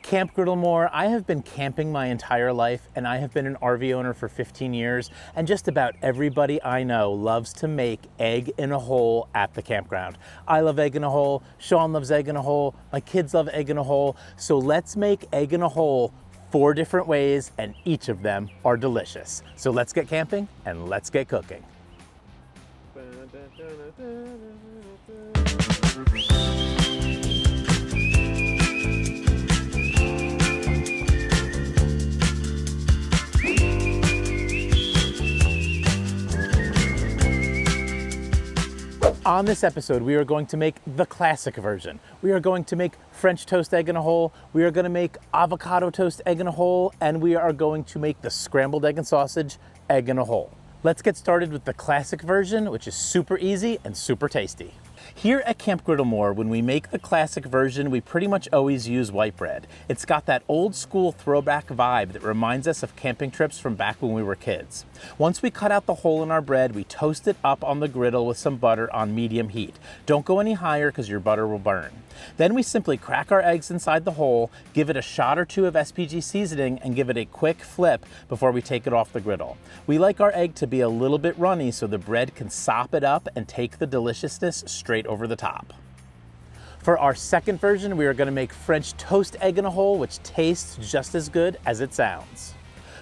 Camp Griddlemore, I have been camping my entire life, and I have been an RV owner for 15 years, and just about everybody I know loves to make egg in a hole at the campground. I love egg in a hole, Sean loves egg in a hole, my kids love egg in a hole, so let's make egg in a hole 4 different ways, and each of them are delicious. So let's get camping and let's get cooking. On this episode, we are going to make the classic version. We are going to make French toast egg in a hole, we are gonna make avocado toast egg in a hole, and we are going to make the scrambled egg and sausage egg in a hole. Let's get started with the classic version, which is super easy and super tasty. Here at Camp Griddlemore, when we make the classic version, we pretty much always use white bread. It's got that old school throwback vibe that reminds us of camping trips from back when we were kids. Once we cut out the hole in our bread, we toast it up on the griddle with some butter on medium heat. Don't go any higher because your butter will burn. Then we simply crack our eggs inside the hole, give it a shot or 2 of SPG seasoning, and give it a quick flip before we take it off the griddle. We like our egg to be a little bit runny so the bread can sop it up and take the deliciousness straight over the top. For our second version, we are going to make French toast egg in a hole, which tastes just as good as it sounds.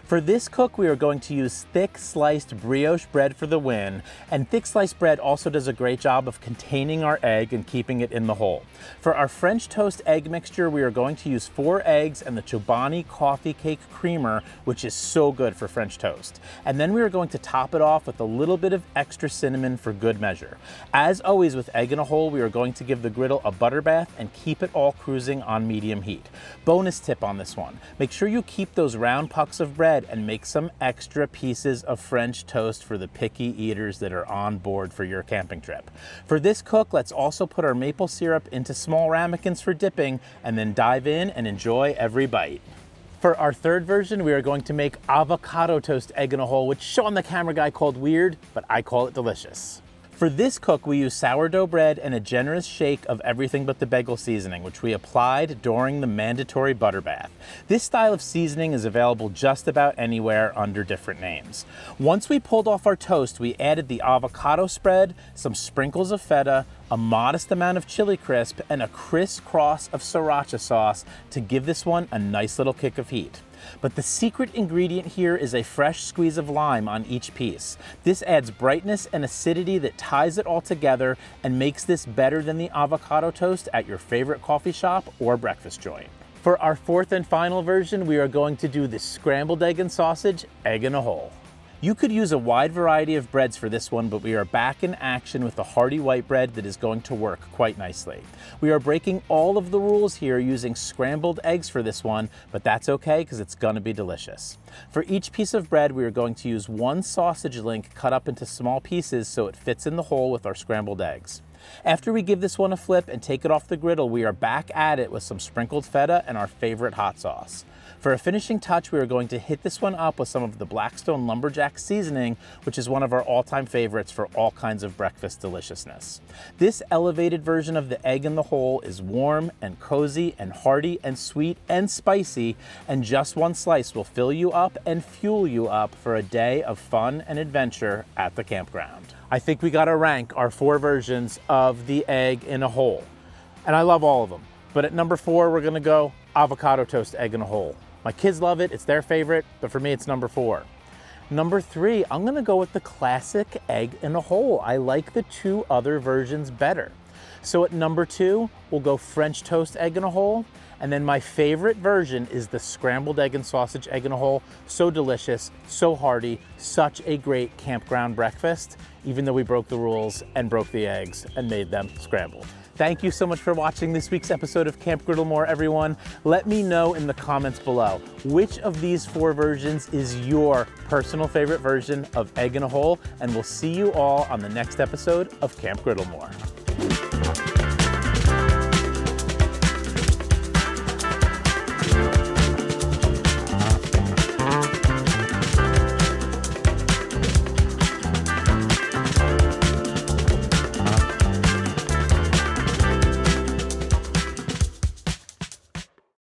For this cook, we are going to use thick sliced brioche bread for the win, and thick sliced bread also does a great job of containing our egg and keeping it in the hole. For our French toast egg mixture, we are going to use 4 eggs and the Chobani coffee cake creamer, which is so good for French toast. And then we are going to top it off with a little bit of extra cinnamon for good measure. As always with egg in a hole, we are going to give the griddle a butter bath and keep it all cruising on medium heat. Bonus tip on this one, make sure you keep those round pucks of bread and make some extra pieces of French toast for the picky eaters that are on board for your camping trip. For this cook, let's also put our maple syrup into small ramekins for dipping and then dive in and enjoy every bite. For our third version, we are going to make avocado toast egg in a hole, which Sean the camera guy called weird, but I call it delicious. For this cook, we use sourdough bread and a generous shake of everything but the bagel seasoning, which we applied during the mandatory butter bath. This style of seasoning is available just about anywhere under different names. Once we pulled off our toast, we added the avocado spread, some sprinkles of feta, a modest amount of chili crisp, and a crisscross of Sriracha sauce to give this one a nice little kick of heat. But the secret ingredient here is a fresh squeeze of lime on each piece. This adds brightness and acidity that ties it all together and makes this better than the avocado toast at your favorite coffee shop or breakfast joint. For our fourth and final version, we are going to do the scrambled egg and sausage egg in a hole. You could use a wide variety of breads for this one, but we are back in action with the hearty white bread that is going to work quite nicely. We are breaking all of the rules here using scrambled eggs for this one, but that's okay because it's going to be delicious. For each piece of bread, we are going to use 1 sausage link cut up into small pieces so it fits in the hole with our scrambled eggs. After we give this one a flip and take it off the griddle, we are back at it with some sprinkled feta and our favorite hot sauce. For a finishing touch, we are going to hit this one up with some of the Blackstone Lumberjack seasoning, which is one of our all-time favorites for all kinds of breakfast deliciousness. This elevated version of the egg in the hole is warm and cozy and hearty and sweet and spicy, and just 1 slice will fill you up and fuel you up for a day of fun and adventure at the campground. I think we gotta rank our 4 versions of the egg in a hole, and I love all of them. But at number 4, we're gonna go avocado toast egg in a hole. My kids love it, it's their favorite, but for me it's number 4. Number 3, I'm gonna go with the classic egg in a hole. I like the 2 other versions better. So at number 2, we'll go French toast egg in a hole, and then my favorite version is the scrambled egg and sausage egg in a hole. So delicious, so hearty, such a great campground breakfast, even though we broke the rules and broke the eggs and made them scrambled. Thank you so much for watching this week's episode of Camp Griddlemore, everyone. Let me know in the comments below, which of these 4 versions is your personal favorite version of egg in a hole, and we'll see you all on the next episode of Camp Griddlemore.